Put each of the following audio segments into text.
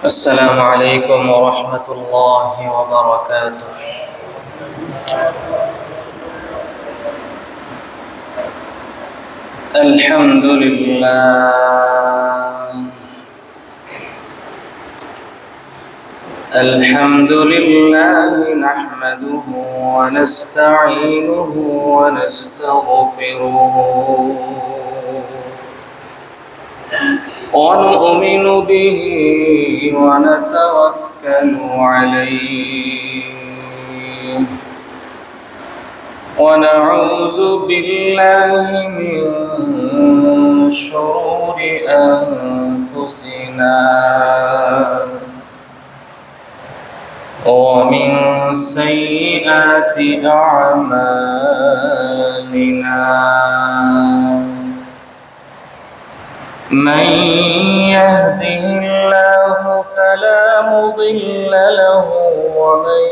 السلام عليكم ورحمة الله وبركاته. الحمد لله نحمده ونستعينه ونستغفره ونؤمن به ونتوكل عليه ونعوذ بالله من شرور أنفسنا ومن سيئات أعمالنا. من يهده الله فلا مضل له ومن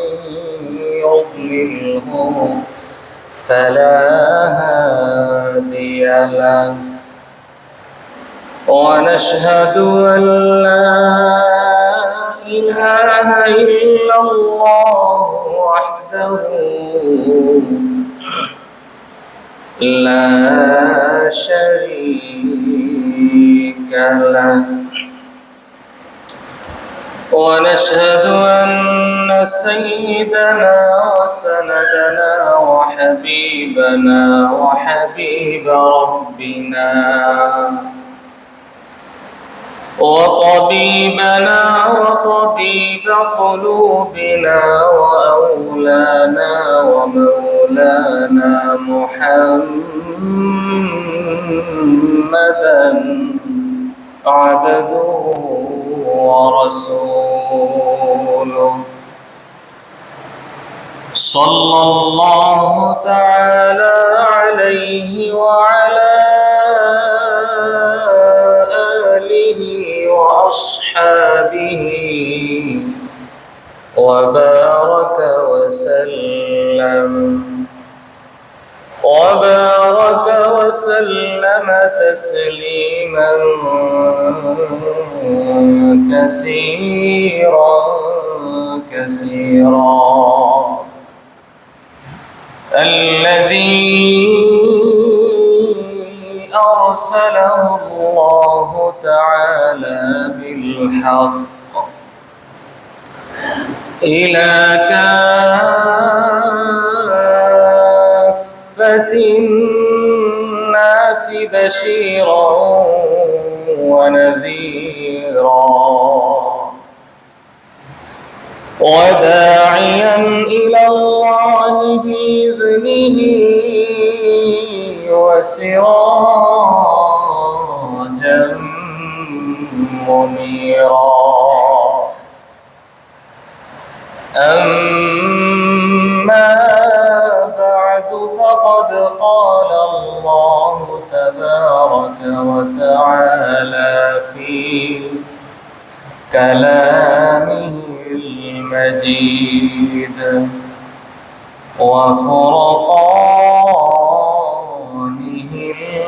يضلله فلا هادي له ونشهد أن لا إله إلا الله وحده لا شريك له ونشهد أن سيدنا وسندنا وحبيبنا وحبيب ربنا وطبيبنا وطبيب قلوبنا وأولانا ومولانا محمدا عبده ورسوله صلى الله تعالى عليه وعلى آله وأصحابه وبارك وسلم تسليما كثيرا الذي أرسله الله تعالى بالحق إلى كافة الناس بشيرا ونذيرا وداعيا إلى الله بإذنه وسراجا منيرا. أما بعد فقد قال الله تبارك وتعالى في كلامه المجيد وفرقانه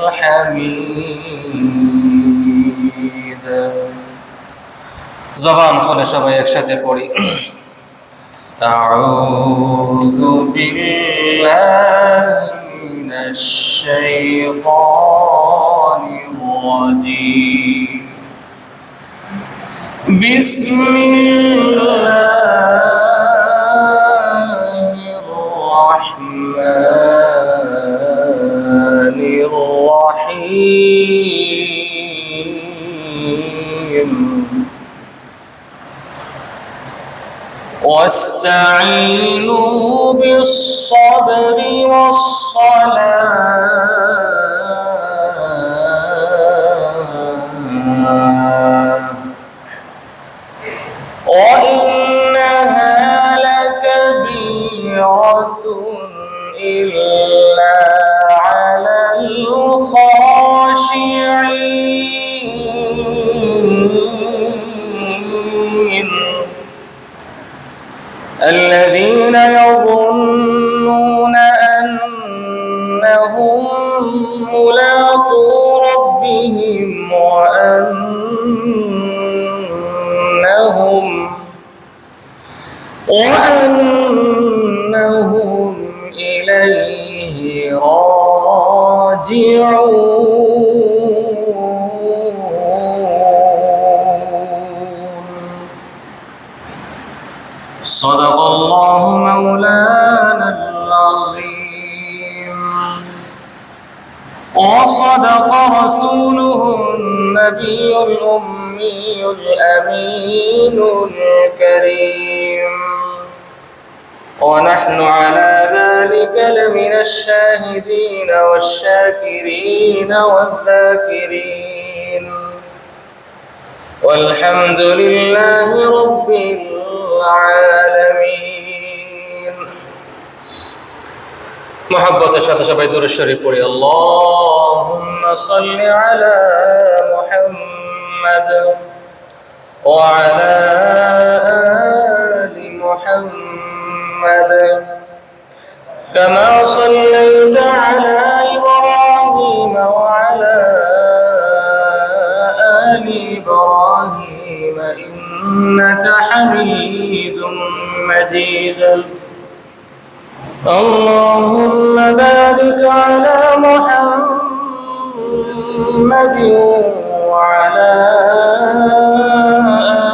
الحميد. زبان খুলে সবাই একসাথে পড়ি। أعوذ بالله من الشيطان الرجيم. بسم الله الرحمن الرحيم. واستعينوا بالصبر والصلاة وإنها لكبيرة إلا على الخاشعين الذين يظنون أنهم ملاقو ربهم وأنهم وأنهم إليه راجعون. صدق الله مولانا العظيم وصدق رسوله النبي الأمي الأمين الكريم ونحن على ذلك لمن الشاهدين والشاكرين والذاكرين والحمد لله رب العالمين. محبة সাথে সবাই দরুদ শরীফ পড়ি। اللهم صل على محمد وعلى آل محمد كما صليت على إبراهيم وعلى آل إبراهيم إنك حميد مجيد. اللهم بارك على محمد وعلى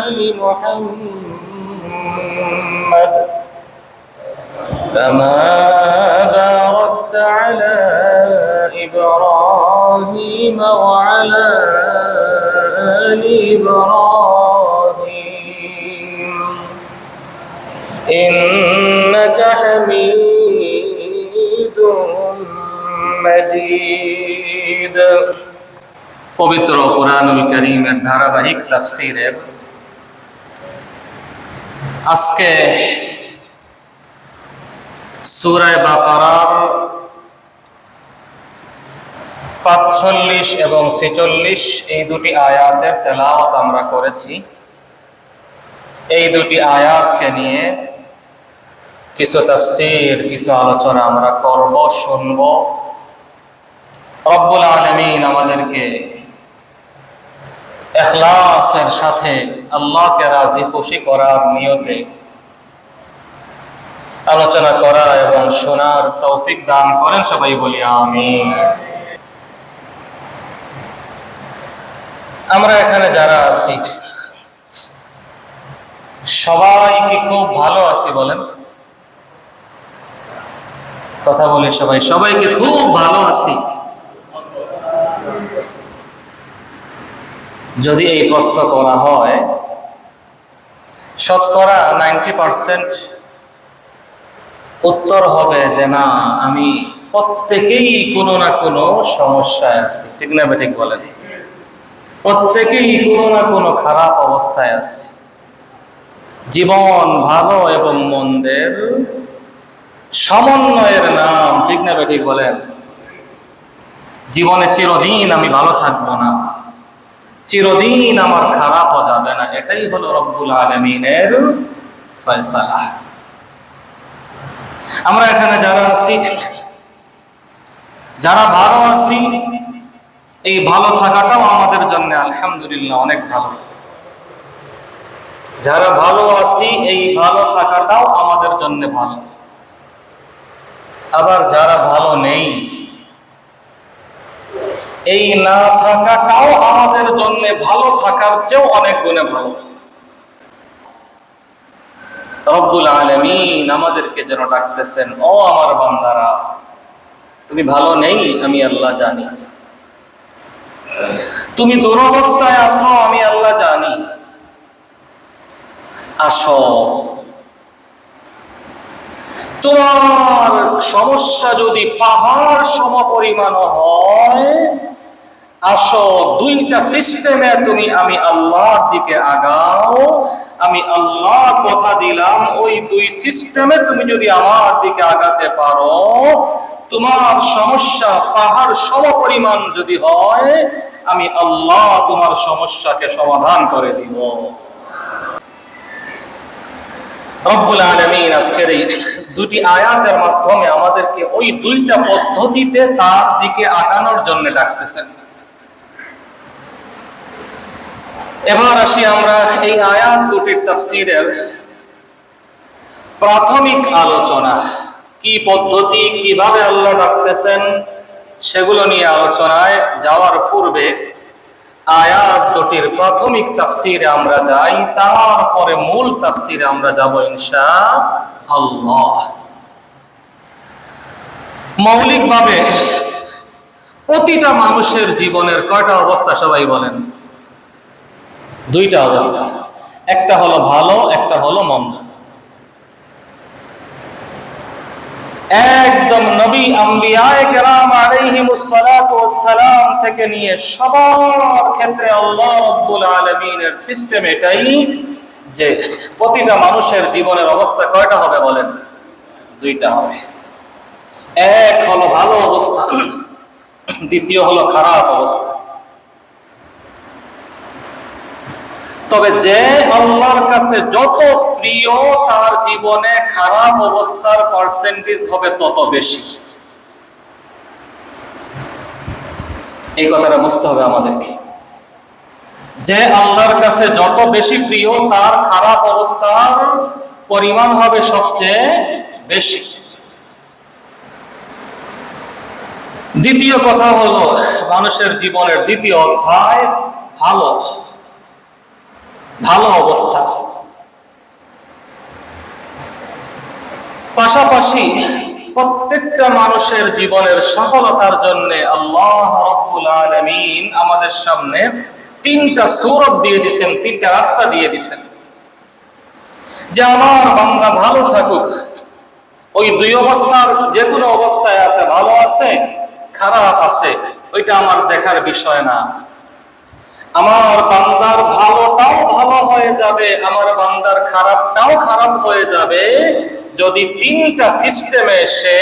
آل محمد كما باركت على إبراهيم وعلى آل إبراهيم إنك حميد مجيد. পবিত্র কুরআনুল কারীমের ধারাবাহিক তাফসীরের আজকে সূরা বাকারার 45 এবং 46 এই দুটি আয়াতের তেলাওয়াত আমরা করেছি। এই দুটি আয়াতকে নিয়ে কিছু তাফসীর, কিছু আলোচনা আমরা করব, শুনব। রব্বুল আলামিন আমাদেরকে ইখলাসের সাথে আল্লাহকে রাজি খুশি করার নিয়তে আলোচনা করা এবং শোনার তৌফিক দান করেন। সবাই বলি আমিন। আমরা এখানে যারা আছি সবাই কি খুব ভালো আছি? বলেন, কথা বলি সবাই, সবাইকে খুব ভালো আছি? যদি এই প্রশ্ন করা হয়, শতকরা 90% উত্তর হবে যে না, আমি প্রত্যেকেই কোনো না কোনো সমস্যায় আছি। ঠিক না ঠিক বলেন? প্রত্যেকেই কোনো না কোনো খারাপ অবস্থায় আছে। জীবন ভালো এবং মন্দের সমন্বয়ের নাম। ঠিক না ঠিক বলেন? জীবনে চিরদিন আমি ভালো থাকবো না, চিরদিন আমার খারাপও যাবে না, এটাই হলো রব্বুল আলামিনের ফয়সালা। আমরা এখানে যারা আছি, যারা ভালো আছি, এই ভালো থাকাটাও আমাদের জন্য আলহামদুলিল্লাহ অনেক ভালো। যারা ভালো আছি, এই ভালো থাকাটাও আমাদের জন্য ভালো। আবার যারা ভালো নেই, এই না থাকাটাও আমাদের জন্য ভালো থাকার চেয়েও অনেক গুণে ভালো। রব্বুল আলামিন আমাদেরকে যেন ডাকতেছেন, ও আমার বান্দারা, তুমি ভালো নেই, আমি আল্লাহ জানি। তুমি দুরবস্থায় আছো, আমি আল্লাহ জানি। আসো, তোমার সমস্যা যদি পাহাড় সমপরিমাণ হয়, আসো, দুইটা সিস্টেমে তুমি আমি আল্লাহর দিকে আগাও। আমি আল্লাহ কথা দিলাম, ওই দুই সিস্টেমে তুমি যদি আমার দিকে আগাতে পারো, তোমার সমস্যা পাহাড় সমপরিমাণ যদি হয়, আমি আল্লাহ তোমার সমস্যাকে সমাধান করে দিব। রব্বুল আলামিন আজকের এই দুটি আয়াতের মাধ্যমে আমাদেরকে ওই দুইটা পদ্ধতিতে তার দিকে আগানোর জন্য ডাকতেছেন। এবার আসি আমরা এই আয়াত দুটির তাফসীরের প্রাথমিক আলোচনা, কি পদ্ধতি, কিভাবে আল্লাহ ডাকতেছেন সেগুলো নিয়ে আলোচনায় যাওয়ার পূর্বে আয়াত দুটির প্রাথমিক তাফসীরে আমরা যাই, তারপরে মূল তাফসীরে আমরা যাব ইনশাআল্লাহ। মৌলিকভাবে প্রতিটা মানুষের জীবনের কয়টা অবস্থা সবাই বলেন? দুইটা অবস্থা, একটা হলো ভালো, একটা হলো মন্দ। একদম নবী আম্বিয়ায়ে কেরাম আলাইহিমুস সালাতু ওয়াস সালাম থেকে নিয়ে সবার ক্ষেত্রে আল্লাহ রাব্বুল আলামিনের সিস্টেম এটাই যে প্রতিটা মানুষের জীবনের অবস্থা কয়টা হবে বলেন? দুইটা হবে। এক হলো ভালো অবস্থা, দ্বিতীয় হলো খারাপ অবস্থা। তবে যে আল্লাহর কাছে যত প্রিয় তার জীবনে খারাপ অবস্থার পার্সেন্টেজ হবে তত বেশি। এই কথাটা বুঝতে হবে আমাদেরকে। যে আল্লাহর কাছে যত বেশি প্রিয় তার খারাপ অবস্থার পরিমাণ হবে সবচেয়ে বেশি। দ্বিতীয় কথা হলো মানুষের জীবনের দ্বিতীয় অধ্যায় ভালো ভালো অবস্থা। পাশাপাশি প্রত্যেকটা মানুষের জীবনের সফলতার জন্য আল্লাহ রাব্বুল আলামিন আমাদের সামনে তিনটা সূরত দিয়ে দিয়েছেন, তিনটা রাস্তা দিয়ে দিয়েছেন যে আমার বান্দা ভালো থাকুক। ওই দুই অবস্থার যে কোনো অবস্থায় আছে, ভালো আছে খারাপ আছে, ওইটা আমার দেখার বিষয় না। আমার বান্দার ভালোটাও ভালো হয়ে যাবে, আমার বান্দার খারাপটাও খারাপ হয়ে যাবে যদি তিনটা সিস্টেমে সে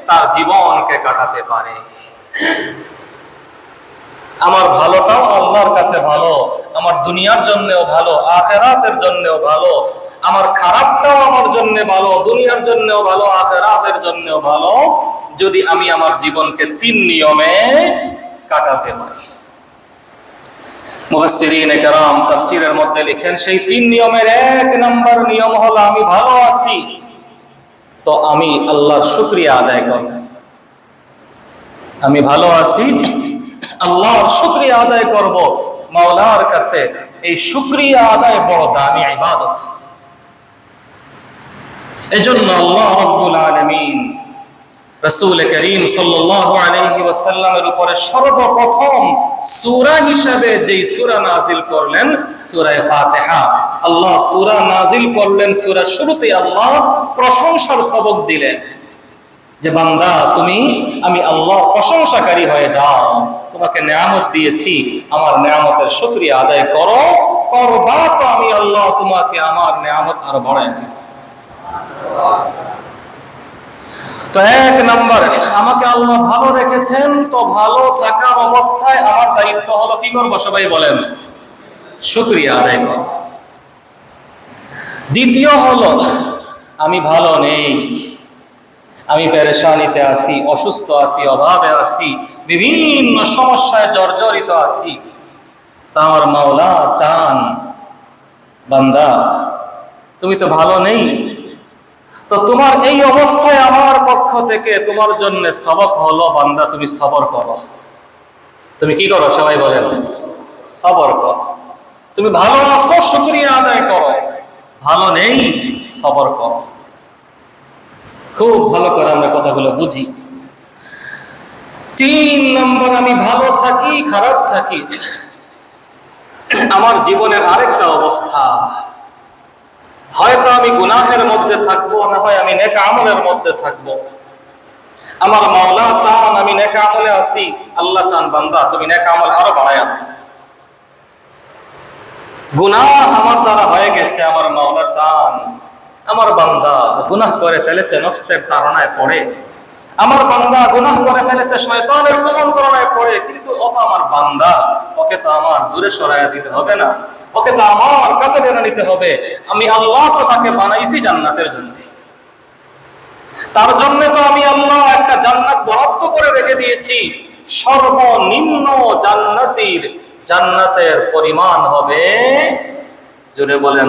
তার জীবনকে কাটাতে পারে। আমার ভালোটাও আল্লাহর কাছে ভালো, আমার দুনিয়ার জন্যও ভালো, আখিরাতের জন্যও ভালো। আমার খারাপটাও আমার জন্য ভালো, দুনিয়ার জন্যও ভালো, আখিরাতের জন্যও ভালো, যদি আমি আমার জীবনকে তিন নিয়মে কাটাতে পারি। মুফাসসিরিনে কেরাম তাফসীরের মধ্যে লিখেন সেই তিন নিয়মের এক নম্বর নিয়ম হলো আমি ভালো আছি তো আমি আল্লাহর শুকরিয়া আদায় করব। আমি ভালো আছি, আল্লাহর শুকরিয়া আদায় করব মাওলার কাছে। এই শুকরিয়া আদায় বড় দামি ইবাদত। এজন্য আল্লাহ রাব্বুল আলামিন রাসূল করিম সাল্লাল্লাহু আলাইহি ওয়াসাল্লামের উপরে সর্বপ্রথম সূরা হিসেবে যেই সূরা নাজিল করলেন সূরা ফাতিহা। আল্লাহ সূরা নাজিল করলেন, সূরার শুরুতে আল্লাহ প্রশংসার সবক দিলেন যে বান্দা তুমি আমি আল্লাহর প্রশংসাকারী হয়ে যাও, তোমাকে নিয়ামত দিয়েছি, আমার নিয়ামতের শুকরিয়া আদায় করো। করবা তো আমি আল্লাহ তোমাকে আমার নিয়ামত আরো বাড়ায় দেব। তো এক নম্বর, আমাকে আল্লাহ ভালো রেখেছেন, তো ভালো থাকার অবস্থায় আমার দায়িত্ব হলো কি করবো? সবাই বলেন শুকরিয়া আদায় করব। দ্বিতীয় হলো আমি ভালো নেই, আমি পেরেশানিতে আছি, অসুস্থ আছি, অভাবে আছি, বিভিন্ন সমস্যায় জর্জরিত আছি। তা আমার মাওলা চান বান্দা তুমি তো ভালো নেই, তো তোমার এই অবস্থায় আমার পক্ষ থেকে তোমার জন্য সবক হলো বান্দা তুমি সবর করো। তুমি কি করো? সবাই বলেন সবর করো। তুমি ভালো আছো শুকরিয়া আদায় করো, ভালো নেই সবর করো। খুব ভালো করে আমরা কথাগুলো বুঝি। তিন নম্বর, আমি ভালো থাকি খারাপ থাকি, আমার জীবনের আরেকটা অবস্থা, হয়তো আমি গুনাহের মধ্যে থাকবো, না হয় আমি নেক আমলের মধ্যে থাকবো। আমার মাওলা চান আমি নেক আমলে আছি, আল্লাহ চান বান্দা তুমি নেক আমল আরো বাড়ায়া দাও। গুনাহ আমার দ্বারা হয়ে গেছে, আমার মাওলা চান আমার বান্দা গুনাহ করে ফেলেছে, নফসের তাড়নায় পড়ে, আমার বান্দা গুনাহ করে ফেলেছে, শয়তানের কুমন্ত্রণায় পড়ে, কিন্তু ও তো আমার বান্দা, ওকে তো আমার দূরে সরাইয়া দিতে হবে না, ওকে তো আমার কাছে টেনে নিতে হবে। আমি আল্লাহ তো তাকে বানাইছি জান্নাতের জন্য, তার জন্য তো আমি আল্লাহ একটা জান্নাত বরাদ্দ করে রেখে দিয়েছি। সর্বনিম্ন জান্নাতীর জান্নাতের পরিমাণ হবে, জোরে বলেন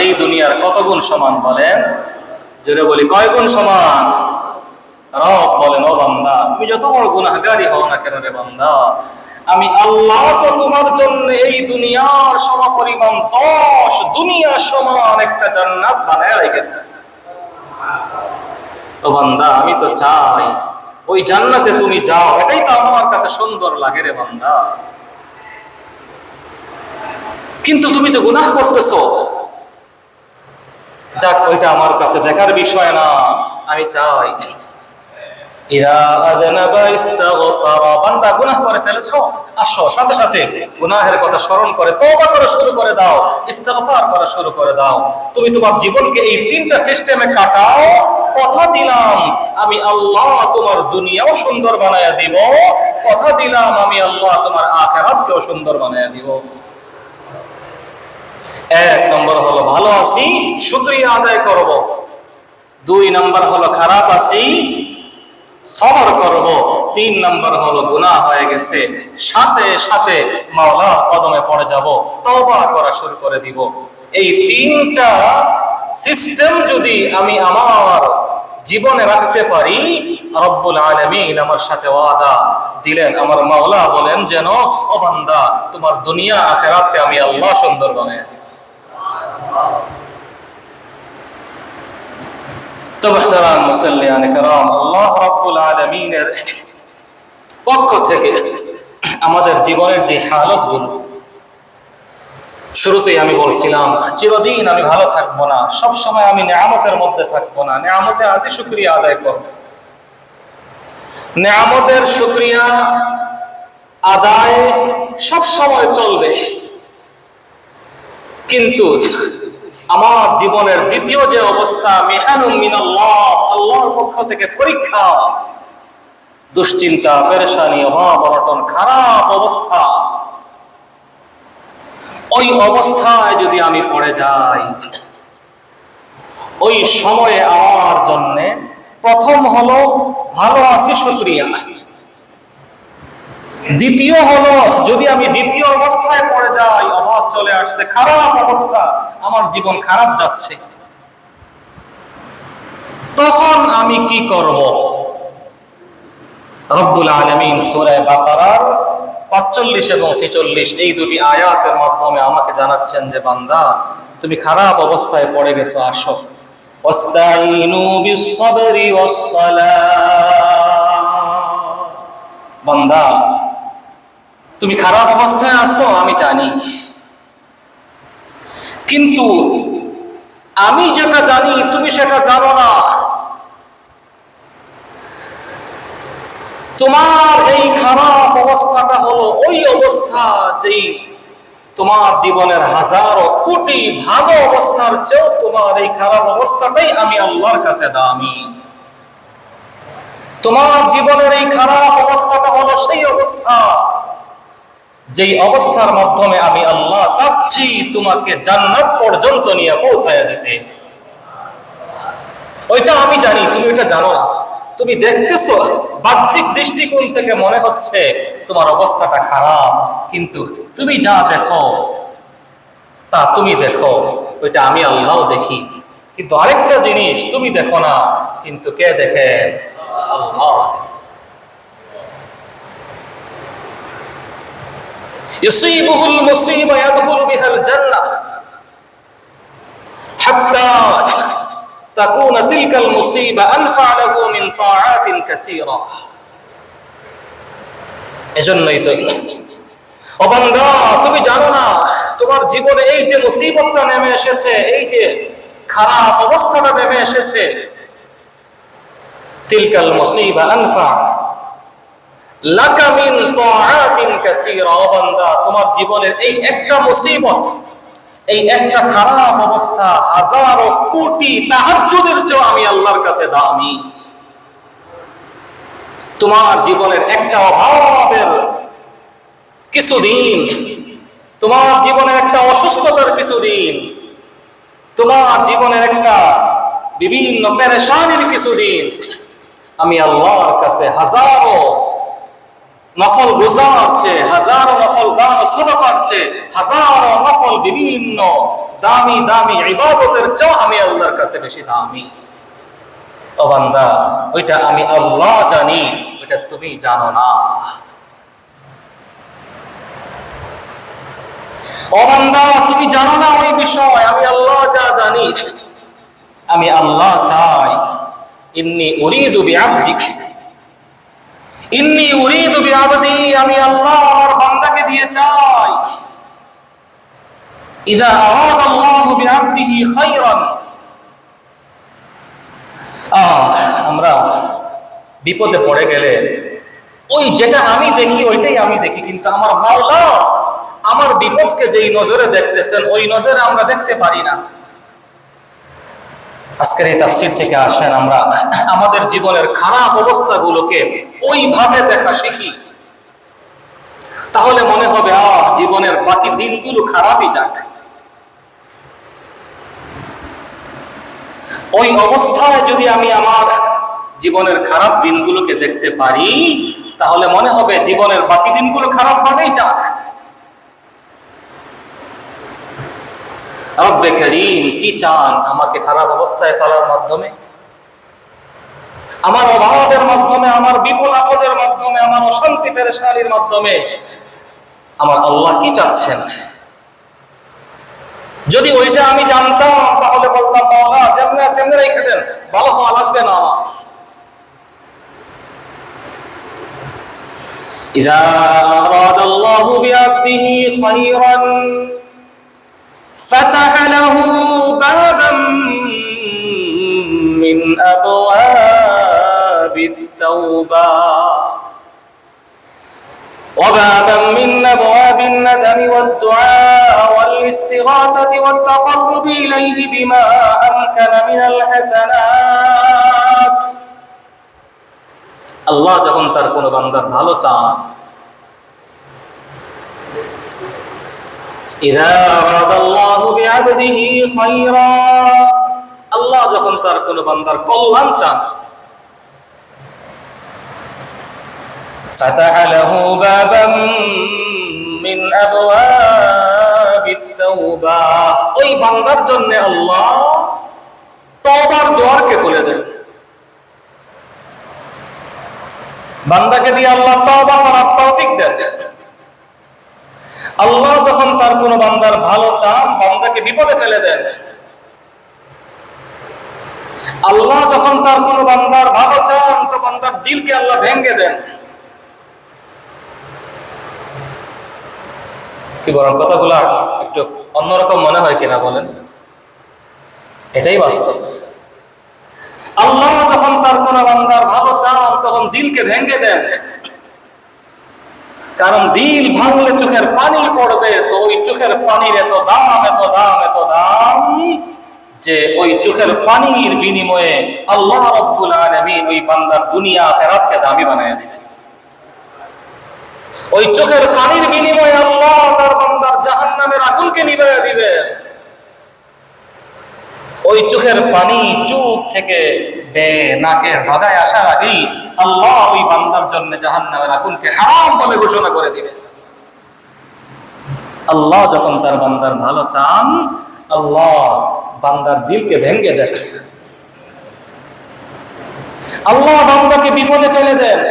এই দুনিয়ার কত গুণ সমান বলেন? জোরে বলি কয় গুণ সমান? রব বলেন, ও বান্দা, তুমি যত বড় গুনাহগারই হও না কেন রে বান্দা, আমি আল্লাহ তো তোমার জন্য এই দুনিয়ার সমপরিমাণ 10 দুনিয়া সমান একটা জান্নাত বানায় রেখেছি। ও বান্দা, আমি তো চাই ওই জান্নাতে তুমি যাও, এটাই তো আমার কাছে সুন্দর লাগে রে বান্দা। কিন্তু তুমি তো গুনাহ করতেছো। যাক, ওইটা আমার কাছে দেখার বিষয় না। আমি চাই বান্দা গুনাহ করে ফেলেছো, আসো সাথে সাথে গুনাহের কথা স্মরণ করে তওবা করা শুরু করে দাও, ইস্তিগফার করা শুরু করে দাও। তুমি তোমার জীবনকে এই 3টা সিস্টেমে কাটাও। কথা দিলাম আমি আল্লাহ তোমার দুনিয়াও সুন্দর বানায়া দিব, কথা দিলাম আমি আল্লাহ তোমার আখিরাতকেও সুন্দর বানায়া দিব। 1 নম্বর হলো ভালো আছি, শুকরিয়া আদায় করব। 2 নম্বর হলো খারাপ আছি, সবর করব। 3 নম্বর হলো গুনাহ হয়ে গেছে, সাথে সাথে মাওলার কদমে পড়ে যাব, তওবা করা শুরু করে দিব। এই 3টা সিস্টেম যদি আমি আমার জীবনে রাখতে পারি, রব্বুল আলামিন আমার সাথে ওয়াদা দিলেন, আমার মাওলা বলেন যেন, ও বান্দা, তোমার দুনিয়া আখিরাতকে আমি আল্লাহ সুন্দর বানায় দেব। তো মুহতারাম মুসল্লিয়ান কিরাম, আল্লাহ রাব্বুল আলামিনের পক্ষ থেকে আমাদের জীবনের যে হালতগুলো, শুরুতেই আমি বলছিলাম, চিরদিন আমি ভালো থাকবো না, সব সময় আমি নেয়ামতের মধ্যে থাকবো না। নেয়ামতে আছি, শুকরিয়া আদায় করব। নেয়ামতের শুকরিয়া আদায় সব সময় চলবে, কিন্তু আমার জীবনের দ্বিতীয় যে অবস্থা, মিহানুম মিনাল্লাহ, আল্লাহর পক্ষ থেকে পরীক্ষা, দুশ্চিন্তা, পেরেশানি, অভাব অনটন, খারাপ অবস্থা, ওই অবস্থায় যদি আমি পড়ে যাই, ওই সময়ে আমার জন্য প্রথম হলো ভালো আছি, শুকরিয়া। দ্বিতীয় হলো, যদি আমি দ্বিতীয় অবস্থায় পড়ে যাই, অভাব চলে আসছে, খারাপ অবস্থা, আমার জীবন খারাপ যাচ্ছে, তখন আমি কি করব? রব্বুল আলামিন সূরা বাকারার 45 এবং 46 এই 2টি আয়াতের মাধ্যমে আমাকে জানাচ্ছেন যে, বান্দা, তুমি খারাপ অবস্থায় পড়ে গেছো, আসো, ওয়াস্তাইনু বিস-সাবরি ওয়াস-সালাহ। বান্দা, তুমি খারাপ অবস্থায় আছো, আমি জানি, কিন্তু আমি যেটা জানি তুমি সেটা জানো না। তোমার এই খারাপ অবস্থাটা হলো ওই অবস্থা যেই তোমার জীবনের হাজারো কোটি ভালো অবস্থার চেয়েও তোমার এই খারাপ অবস্থাটাই আমি আল্লাহর কাছে দামি। তোমার জীবনের এই খারাপ অবস্থাটা হলো সেই অবস্থা যেই অবস্থার মাধ্যমে আমি আল্লাহ চাচ্ছি তোমাকে জান্নাত পর্যন্ত নিয়ে পৌঁছায়া দিতে। ওইটা আমি জানি, তুমি ওইটা জানো না। তুমি দেখতেছো, বাহ্যিক দৃষ্টিকোণ থেকে মনে হচ্ছে তোমার অবস্থাটা খারাপ, কিন্তু তুমি যা দেখো তা তুমি দেখো, ওইটা আমি আল্লাহ দেখি। কিন্তু আরেকটা জিনিস তুমি দেখো না, কিন্তু কে দেখে? আল্লাহ। ইউসিবুহুল মুসিবা ইয়াদখুলু বিহাল জান্নাহ হাত্তা তাকুনা তিলকাল মুসিবা আনফা লাহু মিন তাআতিন কাসীরা। এজন্যই তো, ও বান্দা, তুমি জানো না তোমার জীবনে এই যে মুসিবতটা নেমে এসেছে, এই যে খারাপ অবস্থাটা নেমে এসেছে, তিলকাল মুসিবা আনফা লাকা মিন তাআতিন কাসীরা। ও বান্দা, তোমার জীবনের এই একটা মুসিবত, এই একটা খারাপ অবস্থা হাজারো কোটি তাহাজ্জুদের চেয়ে আমি আল্লাহর কাছে দামি। তোমার জীবনের একটা অভাবের কিছুদিন, তোমার জীবনের একটা অসুস্থতার কিছুদিন, তোমার জীবনের একটা বিভিন্ন পেরেশানির কিছুদিন, আমি আল্লাহর কাছে হাজারো নফল রোজার চেয়ে, হাজারো নফল দান ও সাদাকার চেয়ে, হাজারো নফল বিভিন্ন দামি দামি ইবাদতের চেয়ে আমি আল্লাহর কাছে বেশি দামি। ও বান্দা, ওইটা আমি আল্লাহ জানি, ওইটা তুমি জানো না। ও বান্দা, তুমি জানো না ওই বিষয়, আমি আল্লাহ যা জানি। আমি আল্লাহ চাই, ইন্নী উরিদু বিআবদিক, ইন্নী উরিদু বিআবদি, আমি আল্লাহ আমার বান্দাকে দিয়ে চাই। ইযা আরাদাল্লাহু বিআবদিহি খায়রান, আমরা বিপদে পড়ে গেলে ওই যেটা আমি দেখি ওইটাই আমি দেখি, কিন্তু আমার মাওলা আমার বিপদকে যেই নজরে দেখতেছেন ওই নজরে আমরা দেখতে পারি না। আজকের এই তাফসীর থেকে আসেন আমরা আমাদের জীবনের খারাপ অবস্থাগুলোকে ওইভাবে দেখা শিখি, তাহলে মনে হবে জীবনের বাকি দিনগুলো খারাপই যাক। ওই অবস্থায় যদি আমি আমার জীবনের খারাপ দিনগুলোকে দেখতে পারি, তাহলে মনে হবে জীবনের বাকি দিনগুলো খারাপ ভাবেই যাক। রব্বে করিম কি চান আমাকে খারাপ অবস্থায় ফেলার মাধ্যমে, আমার অভাবের মাধ্যমে, আমার বিপদ আপদের মাধ্যমে, আমার অশান্তি পেরেশানির মাধ্যমে আমার আল্লাহ কি চাচ্ছেন? যদি ওইটা আমি জানতাম তাহলে বলতাম মাওলা যেমনি আছে এমনি রেখে দেন, ভালো হওয়া লাগবে না আমার। ইযা আরাদাল্লাহু বিআবদিহি খায়রান ফাতাহা লাহু বাবাম মিন আবওয়াবিত তাওবা وبابا من أبواب الندم والدعاء والاستغاثة والتقرب إليه بما أمكن من الحسنات। আল্লাহ যখন তার কোনো বান্দার ভালো চান, إذا أراد الله بعبده خيرا, আল্লাহ যখন তার কোনো বান্দার কল্যাণ চান, فتح له بابا من أبواب التوبة, ওই বান্দার জন্য আল্লাহ তওবার দুয়ারকে খুলে দেন। বান্দাকে দিয়ে আল্লাহ তওবা করার তৌফিক দেন। আল্লাহ যখন তার কোনো বান্দার ভালো চান, বান্দাকে বিপদে ফেলে দেন। আল্লাহ যখন তার কোনো বান্দার ভালো চান, তো বান্দার দিলকে আল্লাহ ভেঙে দেন। কি বলেন? কথাগুলো একটু অন্যরকম মনে হয় কিনা বলেন? এটাই বাস্তব। আল্লাহ যখন তার কোন বান্দার ভালো চান, তখন দিলকে ভেঙে দেন। কারণ দিল ভাঙলে চোখের পানি পড়বে, তো ওই চোখের পানির এত দাম, এত দাম, এত দাম, যে ওই চোখের পানির বিনিময়ে আল্লাহ রাব্বুল আলামিন ওই বান্দার দুনিয়া আখিরাতকে দামি বানায় দিবেন। ওই চোখের পানির বিনিময়ে আল্লাহ তার বান্দার জাহান্নামের আগুনকে নিভিয়ে দিবেন। ওই চোখের পানি চোখ থেকে নাকের ডগায় আসার আগেই আল্লাহ ওই বান্দার জন্য জাহান্নামের আগুনকে হারাম বলে ঘোষণা করে দিবেন। আল্লাহ যখন তার বান্দার ভালো চান, আল্লাহ বান্দার দিলকে ভেঙে দেন। আল্লাহ বান্দাকে বিপদে ফেলে দেন।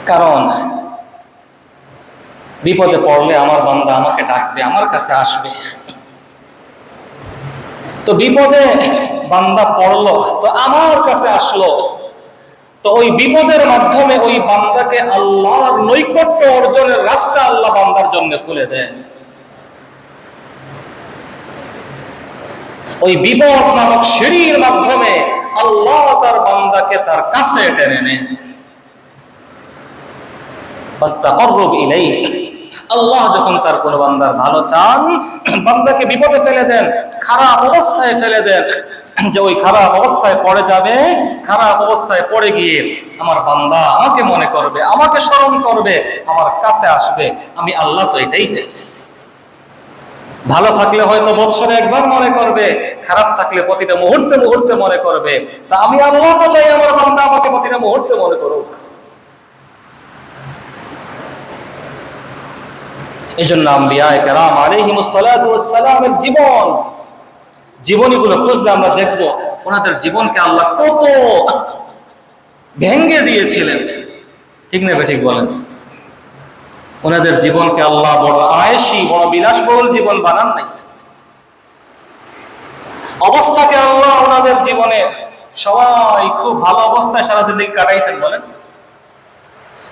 কারণ বিপদে পড়লে আমার বান্দা আমাকে ডাকবে, আমার কাছে আসবে। তো বিপদে বান্দা পড়লো, তো আমার কাছে আসলো, তো ওই বিপদের মাধ্যমে ওই বান্দাকে আল্লাহর নৈকট্য অর্জনের রাস্তা আল্লাহ বান্দার জন্য খুলে দেন। ওই বিপদ নামক সিঁড়ির মাধ্যমে আল্লাহ তার বান্দাকে তার কাছে টেনে নেন। আল্লাহ যখন তার কোন বান্দার ভালো চান, বান্দাকে বিপদে ফেলে দেন, খারাপ অবস্থায় ফেলে দেন, যে ওই খারাপ অবস্থায় পড়ে যাবে, খারাপ অবস্থায় পড়ে গিয়ে আমার বান্দা আমাকে মনে করবে, আমাকে স্মরণ করবে, আমার কাছে আসবে। আমি আল্লাহ তো এটাই চাই। ভালো থাকলে হয়তো বৎসরে একবার মনে করবে, খারাপ থাকলে প্রতিটা মুহূর্তে মুহূর্তে মনে করবে। তা আমি আল্লাহ তো চাই আমার বান্দা আমাকে প্রতিটা মুহূর্তে মনে করুক। এই জন্য আম্বিয়া কেরাম আলাইহিমুস সালাতু ওয়াস সালামের জীবনীগুলো খুঁজলে আমরা দেখব ওনাদের জীবনকে আল্লাহ কত ভেঙ্গে দিয়েছিলেন। ঠিক না ঠিক বলেন? ওনাদের জীবনকে আল্লাহ বড় আয়েশি, বড় বিলাসবহুল জীবন বানান নাই। অবস্থাকে আল্লাহ ওনাদের জীবনে সবাই খুব ভালো অবস্থায় সারা জিন্দেগি কাটাইছেন। বলেন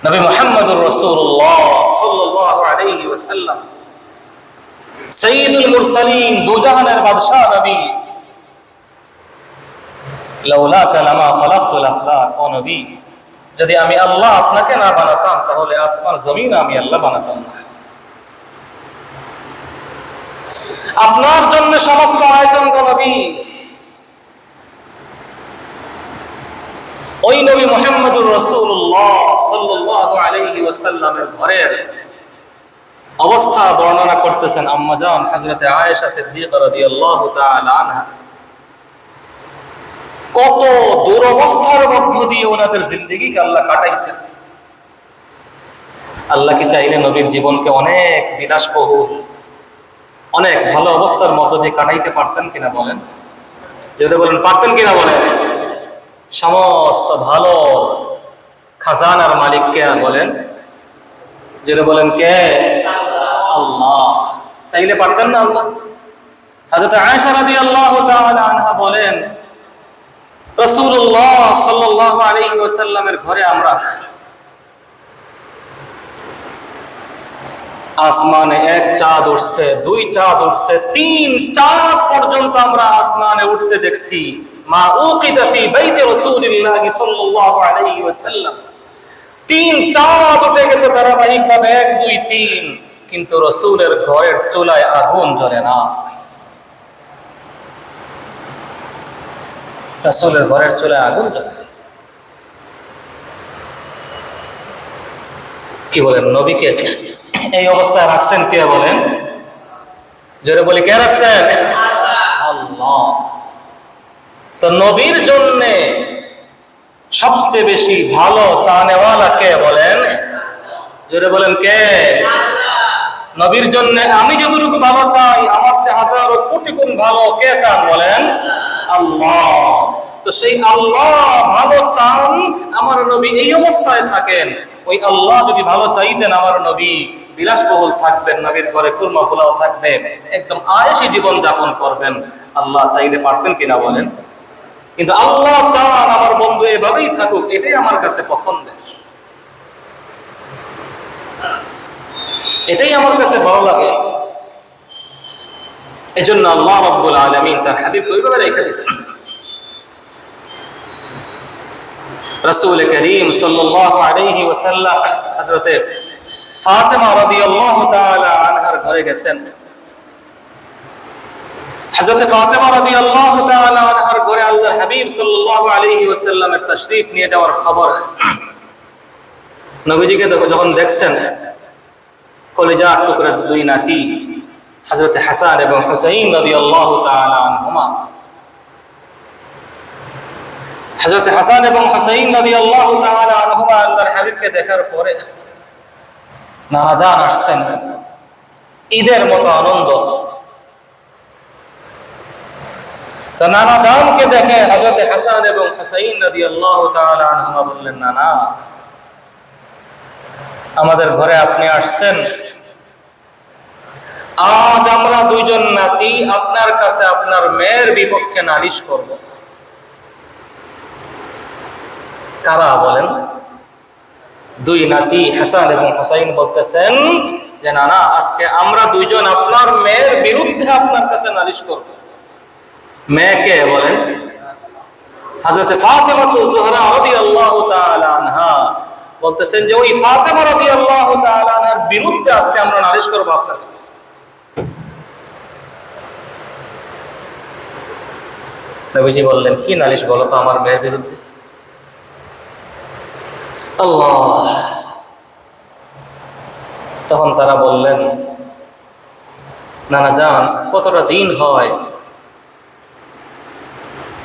নবী মুহাম্মদুর রাসূলুল্লাহ সাল্লাল্লাহু আলাইহি ওয়াসাল্লাম সাইয়্যিদুল মুরসালিন, দুজাহানের বাদশা নবী, লাউলাকা লামা খালাকতুল আফলাক, ও নবী যদি আমি আল্লাহ আপনাকে না বানাতাম তাহলে আসমান জমিন আমি আল্লাহ বানাতাম না। আপনার জন্য সমস্ত আয়োজন নবী। ওই নবী মুহাম্মদুর রাসূলুল্লাহ সাল্লাল্লাহু আলাইহি ওয়াসাল্লামের ঘরের অবস্থা বর্ণনা করতেছেন আম্মা জান হযরতে আয়েশা সিদ্দিকা রাদিয়াল্লাহু তাআলা আনহা। কত দুরবস্থার মধ্য দিয়ে ওনাদের জিন্দেগিকে আল্লাহ কাটাইছেন। আল্লাহ কি চাইলে নবীর জীবনকে অনেক বিলাসবহুল, অনেক ভালো অবস্থার মধ্য দিয়ে কাটাইতে পারতেন কিনা বলেন? যদি বলেন পারতেন কিনা বলেন? সমস্ত ভালো খাজানার মালিক কে বলেন? যদি বলেন কে? আল্লাহ। চাইলে পারতেন না আল্লাহ? হযরত আয়েশা রাদিয়াল্লাহু তাআলা আনহা বলেন রাসূলুল্লাহ সাল্লাল্লাহু আলাইহি ওয়াসাল্লামের ঘরে আমরা আসমানে এক চাঁদ উঠছে, দুই চাঁদ উঠছে, তিন চাঁদ পর্যন্ত আমরা আসমানে উঠতে দেখছি। মা উকিদা ফি বাইতি রাসূলিল্লাহ সাল্লাল্লাহু আলাইহি ওয়াসাল্লাম, তিন চাঁদ উঠে গেছে ধারাবাহিকভাবে, 1 2 3, কিন্তু রাসূলের ঘরের চুলায় আগুন জ্বলে না। রাসূলের ঘরের চুলায় আগুন জ্বলে না। কি বলেন? নবীকে এই অবস্থায় রাখছেন কে বলেন? জোরে বলি কে রাখছেন? আল্লাহ। তো নবীর জন্য সবচেয়ে বেশি ভালো চানেওয়ালা কে বলেন? জোরে বলেন কে? নবীর জন্য আমি যতটুকু ভালো চাই আমার চেয়ে হাজারো কোটি গুণ ভালো কে চান বলেন? আল্লাহ। তো সেই আল্লাহ ভালো চান আমার নবী এই অবস্থায় থাকেন। ওই আল্লাহ যদি ভালো চাইতেন আমার নবী বিলাসবহুল থাকবেন, নবীর ঘরে কুরমা পোলাও থাকবে, একদম আয়েশি জীবন যাপন করবেন। আল্লাহ চাইলে পারতেন কিনা বলেন? কিন্তু আল্লাহ চান আমার বন্ধু এভাবেই থাকুক, এটাই আমার কাছে পছন্দের, এটাই আমার কাছে ভালো লাগে। এজন্য আল্লাহ রাব্বুল আলামিন তার হাবিবকে ওইভাবে রেখে দিয়েছেন। রাসূল করিম সাল্লাল্লাহু আলাইহি ওয়াসাল্লাম হযরতে ফাতেমা রাদিয়াল্লাহু তাআলা আনহার ঘরে গেছেন। হযরতে ফাতেমা রাদিয়াল্লাহু তাআলা আনহার ঘরে আল্লাহর হাবিব সাল্লাল্লাহু আলাইহি ওয়াসাল্লামের তাশরীফ নিয়ে যাওয়ার খবর নবীজিকে যখন দেখছেন, কলিজার টুকরা দুই নাতি হযরতে হাসান এবং হুসাইন রাদিয়াল্লাহু তাআলা আনহুমা, হযরতে হাসান এবং হুসাইন রাদিয়াল্লাহু তাআলা আনহুমা আল্লাহর হাবিবকে দেখার পরে নানা জান আসছেন, ঈদের মতো আনন্দ। তো নানা জানকে দেখে হযরতে হাসান এবং হুসাইন রাদিয়াল্লাহু তাআলা আনহুমা বললেন, নানা আমাদের ঘরে আপনি আসছেন, আজ আমরা দুইজন নাতি আপনার কাছে আপনার মেয়ের বিপক্ষে নালিশ করব। কারা বলেন? দুই নাতি হাসান এবং হুসাইন বলতেছেন যে নানা আজকে আমরা দুইজন আপনার মেয়ের বিরুদ্ধে আপনার কাছে নালিশ করব। মেয়েকে বলেন? হযরতে ফাতেমা যুহরা রাদিয়াল্লাহু তাআলা আনহা বলতেছেন যে ওই ফাতেমা রাদিয়াল্লাহু তাআলা আনহার বিরুদ্ধে আজকে আমরা নালিশ করব আপনার কাছে। নবীজি বললেন, কি নালিশ বলো তো আমার মেয়ের বিরুদ্ধে? আল্লাহ। তখন তারা বললেন, নানা যান, কতটা দিন হয়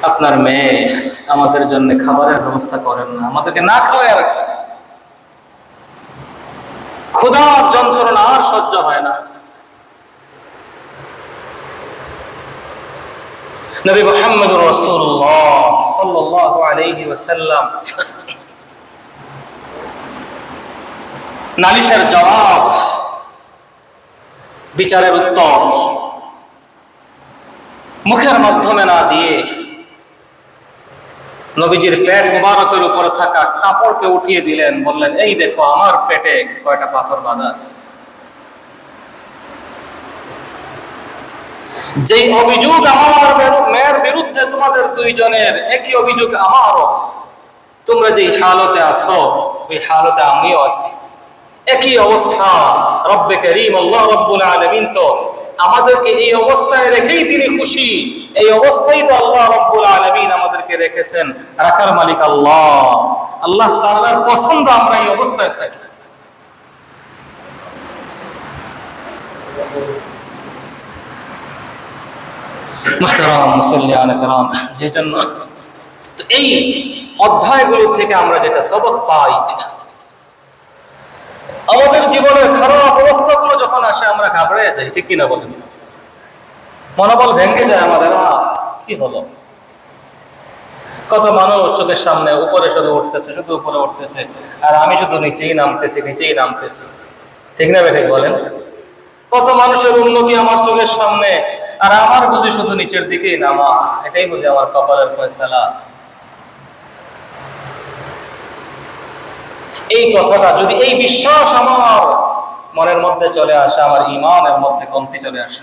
আপনার মেয়ে আমাদের জন্য খাবারের ব্যবস্থা করেন না, আমাদেরকে না খাওয়ায় রাখছে। ক্ষুধার যন্ত্রণা আর সহ্য হয় না। নবী মুহাম্মদুর রাসূলুল্লাহ সাল্লাল্লাহু আলাইহি ওয়াসাল্লাম নালিশের জবাব, বিচারের উত্তর মুখের মাধ্যমে না দিয়ে নবীজির পেট মুবারকের উপরে থাকা কাপড়কে উঠিয়ে দিলেন, বললেন, এই দেখো আমার পেটে কয়টা পাথর বাঁধা আছে। যেই অভিযোগ আমার মেয়ের বিরুদ্ধে তোমাদের দুইজনের, একই অভিযোগ আমারও। তোমরা যেই হালতে আছো ওই হালতে আমিও আছি, একই অবস্থা। রব্বে করিম আল্লাহ রাব্বুল আলামিন তো আমাদেরকে এই অবস্থায় রেখেই তিনি খুশি। এই অবস্থায় তো আল্লাহ রাব্বুল আলামিন আমাদেরকে রেখেছেন। রাখার মালিক আল্লাহ, আল্লাহ তাআলার পছন্দ আমরা এই অবস্থায় থাকি। মুহতারাম মুসল্লিয়ান কিরাম, যেজন্য এই অধ্যায়গুলো থেকে আমরা যেটা সবক পাই, আমাদের জীবনের খারাপ অবস্থাগুলো যখন আসে আমরা ঘাবড়ে যাই, ঠিক কিনা বলেন? মনোবল ভেঙে যায় আমাদের, কি হলো? কত মানুষ চোখের সামনে উপরে শুধু উঠতেছে, শুধু উপরে উঠতেছে, আর আমি শুধু নিচেই নামতেছি, নিচেই নামতেছি, ঠিক না বেঠিক বলেন? কত মানুষের উন্নতি আমার চোখের সামনে, আর আমার বুঝি শুধু নিচের দিকেই নামা। এটাই বুঝি আমার কপালের ফয়সালা। এই কথাটা যদি, এই বিশ্বাস আমার মনের মধ্যে চলে আসে, আমার ঈমানের মধ্যে কমতি চলে আসে।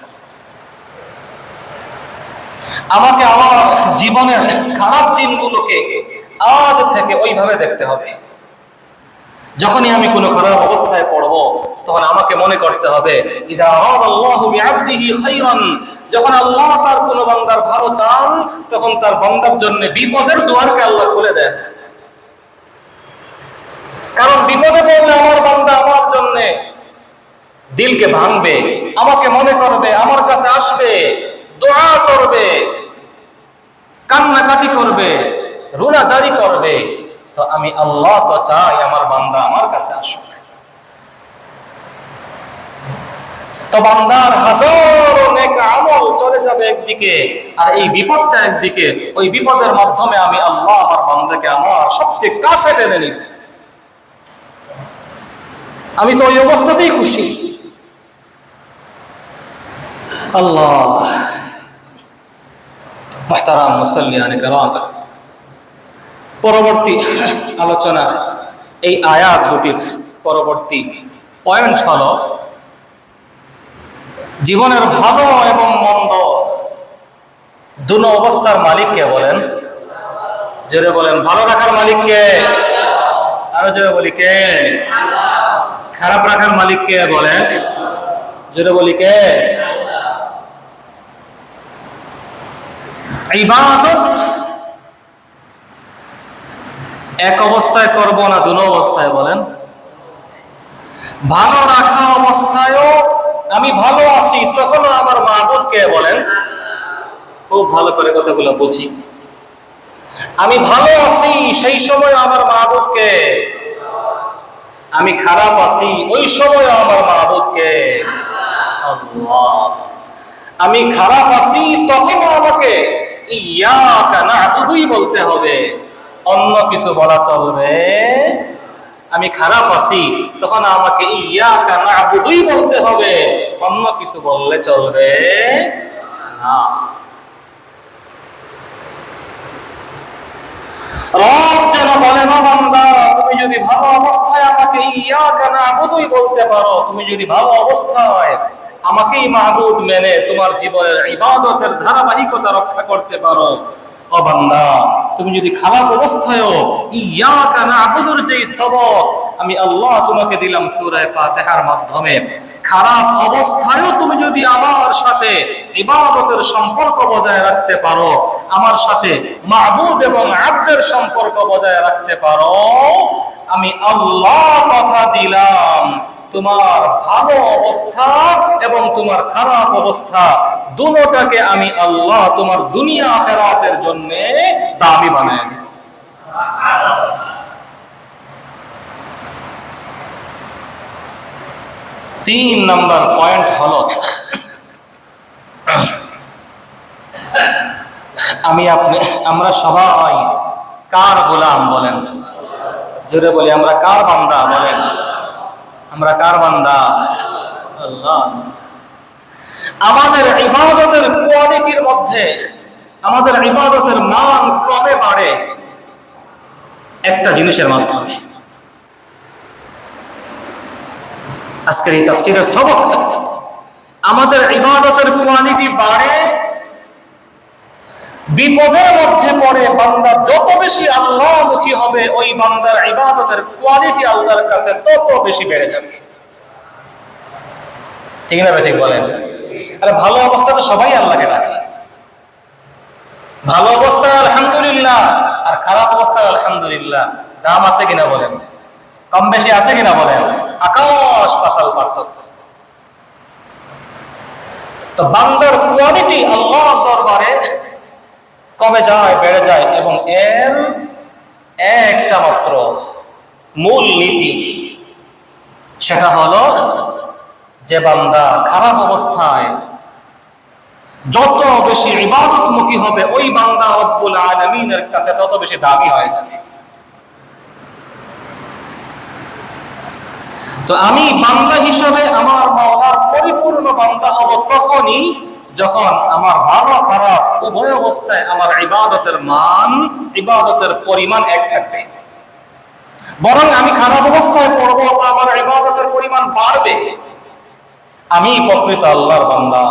আমাকে আমার জীবনের খারাপ দিনগুলোকে আজ থেকে ওইভাবে দেখতে হবে। যখনই আমি কোনো খারাপ অবস্থায় পড়ব, তখন আমাকে মনে করতে হবে, ইযা আরাদাল্লাহু বিআবদিহি খায়রান, যখন আল্লাহ তার কোনো বান্দার ভালো চান, তখন তার বান্দার জন্য বিপদের দুয়ারকে আল্লাহ খুলে দেন। কারণ বিপদে পড়লে আমার বান্দা আমার জন্য দিলকে ভাঙবে, আমাকে মনে করবে, আমার কাছে আসবে, দোয়া করবে, কান্নাকাটি করবে, রুনা জারি করবে। তো আমি আল্লাহ তো চাই আমার বান্দা আমার কাছে আসুক। তো বান্দার হাজারো নেক আমল চলে যাবে একদিকে, আর এই বিপদটা একদিকে। ওই বিপদের মাধ্যমে আমি আল্লাহ আমার বান্দাকে আমার সবচেয়ে কাছে টেনে নিব। আমি তো ওই অবস্থাতেই খুশি। আল্লাহ, মুহতারাম মুসল্লিয়ান কিরাম, পরবর্তী আলোচনা এই আয়াত দুটির পরবর্তী পয়েন্ট হলো, জীবনের ভালো এবং মন্দ দুনো অবস্থার মালিক কে বলেন? জোরে বলেন, ভালো রাখার মালিক কে? আরো জোরে বলি, কে? খারাপ রাখার মালিক কে বলেন? জোরে বলি, কে? ইবাদত এক অবস্থায় করব না দুনো অবস্থায় বলেন? ভালো রাখা অবস্থায়ও আমি ভালো আছি, তখনও আমার মাবুদ কে বলেন? খুব ভালো করে কথাগুলো বুঝি। আমি ভালো আছি সেই সময় আমার মাবুদ কে? আমি খারাপ আছি ওই সময় আমার মাবুদ কে? আল্লাহ। আমি খারাপ আছি তখনও আমাকে ইয়াকা না'বুদুই বলতে হবে, অন্য কিছু বলা চলবে? আমি খারাপ আছি তখন আমাকে ইয়াকা না'বুদুই বলতে হবে, অন্য কিছু বললে চলবে না। রব যেন বলে, না বান্দা, তুমি যদি ভালো অবস্থায় আমাকে ইয়াকা না'বুদুই বলতে পারো, তুমি যদি ভালো অবস্থায় আমাকেই মাহবুদ মেনে তোমার জীবনের ইবাদতের ধারাবাহিকতা রক্ষা করতে পারো, ও বান্দা, তুমি যদি খারাপ অবস্থায়ও ইয়াকা না'বুদুর যেই সবক আমি আল্লাহ তোমাকে দিলাম সূরা ফাতিহার মাধ্যমে, খারাপ অবস্থায়ও তুমি যদি আমার সাথে ইবাদতের সম্পর্ক বজায় রাখতে পারো, আমার সাথে মাহবুদ এবং আব্দের সম্পর্ক বজায় রাখতে পারো, আমি আল্লাহ কথা দিলাম তোমার ভালো অবস্থা এবং তোমার খারাপ অবস্থা দুটোটাকে আমি আল্লাহ তোমার দুনিয়া আখিরাতের জন্য দামি বানায় দেব। 3 নম্বর পয়েন্ট হলো, আমরা সবাই কার গোলাম বলেন? জোরে বলি, আমরা কার বান্দা বলেন? আমরা কার বান্দা? আল্লাহ। আমাদের ইবাদতের কোয়ালিটির মধ্যে, আমাদের ইবাদতের মান কবে বাড়ে? একটা জিনিসের মাধ্যমে। আজকের এই তাফসীরের সবক, আমাদের ইবাদতের কোয়ালিটি বাড়ে বিপদের মধ্যে পড়ে বান্দা যত বেশি আল্লাহমুখী হবে, ওই বান্দার ইবাদতের কোয়ালিটি আল্লাহর কাছে তত বেশি বেড়ে যাবে। ঠিক না? ঠিক বলেন। আরে ভালো অবস্থাতে সবাই আল্লাহকে ডাকে, ভালো অবস্থায় আলহামদুলিল্লাহ, আর খারাপ অবস্থায় আলহামদুলিল্লাহ। দাম আছে কিনা বলেন? কম বেশি আছে কিনা বলেন? আকাশ পাতাল পার্থক্য। তো বান্দার কোয়ালিটি আল্লাহর দরবারে কমে যায়, বেড়ে যায়, এবং এর একটা মাত্র মূল নীতি, সেটা হলো যে বান্দা খারাপ অবস্থায় যত বেশি ইবাদতমুখী হবে, ওই বান্দা রব্বুল আলামিনের কাছে তত বেশি দামি হয়ে যাবে। তো আমি বান্দা হিসেবে আমার মাওলার পরিপূর্ণ বান্দা হব তখনই যখন আমার ভালো খারাপ উভয় অবস্থায় আমার ইবাদতের মান, ইবাদতের পরিমাণ এক থাকবে। বরং আমি খারাপ অবস্থায় পড়বো, আমার ইবাদতের পরিমাণ বাড়বে। আমি প্রকৃত আল্লাহর বান্দা।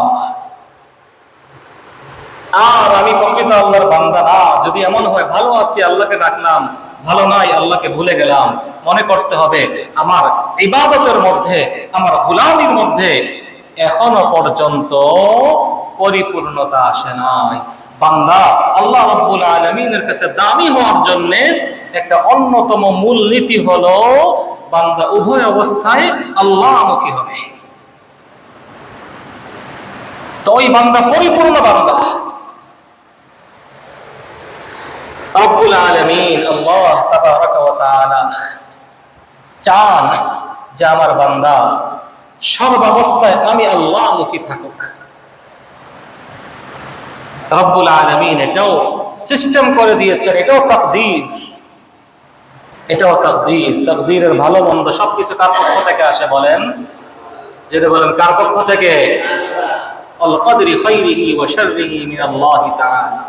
আর আমি প্রকৃত আল্লাহর বান্দা না যদি এমন হয়, ভালো আছি আল্লাহকে ডাকলাম, ভালো নাই আল্লাহকে ভুলে গেলাম, মনে করতে হবে আমার ইবাদতের মধ্যে, আমার গোলামির মধ্যে এখনো পর্যন্ত পরিপূর্ণতা আসে নাই। বান্দা আল্লাহ রাব্বুল আলামিনের কাছে দামি হওয়ার জন্য একটা অন্যতম মূল নীতি হলো বান্দা উভয় অবস্থায় আল্লাহমুখী হবে। তো ওই বান্দা পরিপূর্ণ বান্দা। রব্বুল আলামিন আল্লাহ তাবারাকা ওয়া তাআলা চান যে আমার বান্দা সর্বাবস্থায় আমি আল্লাহমুখী থাকুক। রব্বুল আলামিন এটাও সিস্টেম করে দিয়েছেন, এটাও তাকদীর, এটাও তাকদীর। তাকদীরের ভালো মন্দ সবকিছু কার পক্ষ থেকে আসে বলেন? যেটা বলেন কার পক্ষ থেকে? আল কদরি খাইরিহি ওয়া শাররিহি মিনাল্লাহি তাআলা।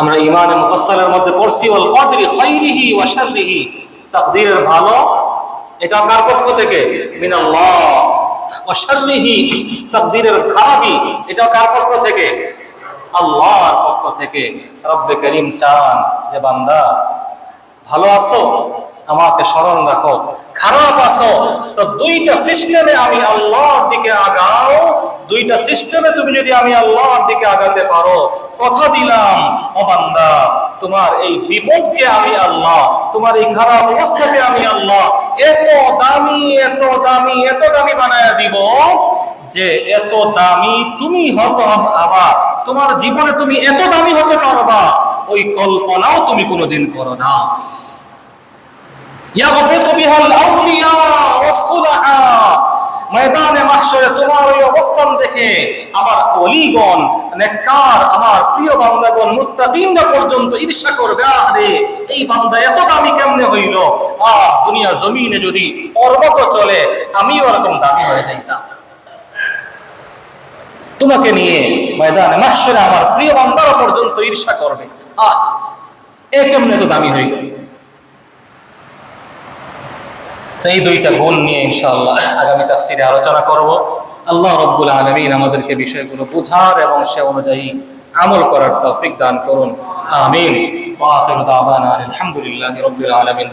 আমরা ঈমানে মুফাসসালের মধ্যে পড়ছি আল কদরি খাইরিহি ওয়া শাররিহি, তাকদীরের ভালো এটা কার পক্ষ থেকে? মিনাল্লাহ। ওয়া শাররিহি, তাকদীরের খারাপি এটা কার পক্ষ থেকে? আল্লাহর পক্ষ থেকে। রব্বে করিম চান যে বান্দা ভালো আছো আমাকে স্মরণ রাখো, খারাপ আছো তো দুইটা সিস্টেমে আমি আল্লাহর দিকে আগাও। দুইটা সিস্টেমে তুমি যদি আমি আল্লাহর দিকে আগাতে পারো, কথা দিলাম ও বান্দা তোমার এই বিপদকে আমি আল্লাহ, তোমার এই খারাপ অবস্থাকে আমি আল্লাহ এত দামি, এত দামি, এত দামি বানায়া দিব যে এত দামি তুমি হতে পারবা, তোমার জীবনে তুমি এত দামি হতে পারবা ওই কল্পনাও তুমি কোনোদিন করো না। ইয়াগফিতু বিহাল আউলিয়া ওয়াস সুলাহা, ময়দানে মাহশরে তোমার ওই অবস্থান দেখে আমার ওলিগণ, নেককার, আমার প্রিয় বান্দাগণ, মুত্তাকিনরা পর্যন্ত ঈর্ষা করবে, আরে এই বান্দা এত দামি কেমনে হইল, দুনিয়া জমিনে যদি ওর মতো চলে আমিও এরকম দামি হয়ে যাইতাম। তোমাকে নিয়ে ময়দানে মাহশরে আমার প্রিয় বান্দারা পর্যন্ত ঈর্ষা করবে, এ কেমনে তো দামি হইল। এই দুইটা গুণ নিয়ে ইনশাআল্লাহ আগামী তাফসীরে আলোচনা করব। আল্লাহ রাব্বুল আলামিন আমাদেরকে বিষয়গুলো বোঝার এবং সে অনুযায়ী আমল করার তৌফিক দান করুন। আমিন। ওয়া আখিরু দাওয়ানা আলহামদুলিল্লাহি রাব্বিল আলামিন।